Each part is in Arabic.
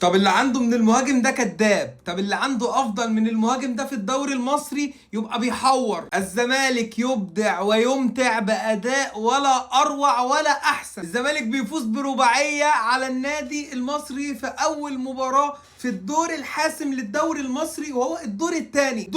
طب اللي عنده من المهاجم ده كذاب. طب اللي عنده افضل من المهاجم ده في الدوري المصري يبقى بيحور. الزمالك يبدع ويمتع باداء ولا اروع ولا احسن. الزمالك بيفوز برباعيه على النادي المصري في اول مباراه في الدور الحاسم للدوري المصري، وهو الدور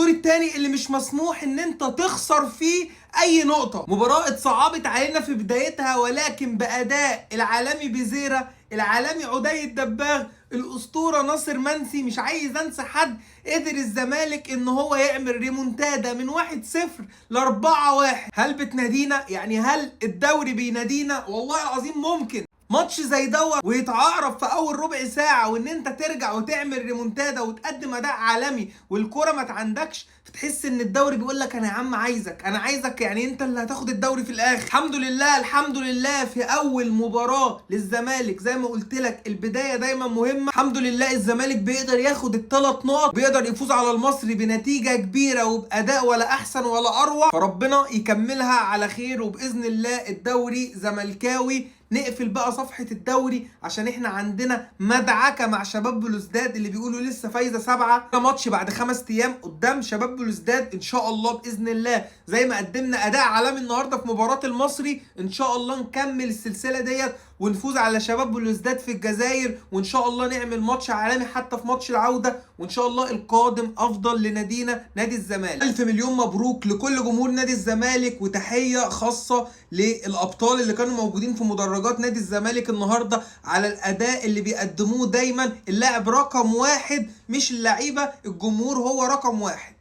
الثاني اللي مش مسموح ان انت تخسر فيه اي نقطه. مباراه اتصعبت علينا في بدايتها، ولكن باداء العالمي بيزيرا، العالمي عدي الدباغ، الاسطوره ناصر منسي، مش عايز انسى حد، قدر الزمالك ان هو يعمل ريمونتادا من 1-0 ل 4-1. هل بتنادينا؟ يعني هل الدوري بينادينا؟ والله العظيم ممكن ماتش زي دوت ويتعرف في اول ربع ساعه، وان انت ترجع وتعمل ريمونتادا وتقدم اداء عالمي والكره ما عندكش، فتحس ان الدوري بيقول لك انا يا عم عايزك، انا عايزك، يعني انت اللي هتاخد الدوري في الاخر. الحمد لله الحمد لله في اول مباراه للزمالك، زي ما قلت لك البدايه دايما مهمه. الحمد لله الزمالك بيقدر ياخد الثلاث نقط، بيقدر يفوز على المصري بنتيجه كبيره وباداء ولا احسن ولا اروع، فربنا يكملها على خير، وباذن الله الدوري زملكاوي. نقفل بقى صفحة الدوري عشان احنا عندنا مدعكة مع شباب بلوزداد اللي بيقولوا لسه فايزة 7. ماتش بعد 5 ايام قدام شباب بلوزداد ان شاء الله باذن الله، زي ما قدمنا اداء عالمي النهارده في مباراة المصري، ان شاء الله نكمل السلسلة ديت ونفوز على شباب بلوزداد في الجزائر، وان شاء الله نعمل ماتش عالمي حتى في ماتش العودة، وان شاء الله القادم افضل لنادينا نادي الزمالك. الف مليون مبروك لكل جمهور نادي الزمالك، وتحية خاصة للابطال اللي كانوا موجودين في مدرجات نادي الزمالك النهارده على الاداء اللي بيقدموه دايما. اللاعب رقم واحد مش اللعيبة، الجمهور هو رقم واحد.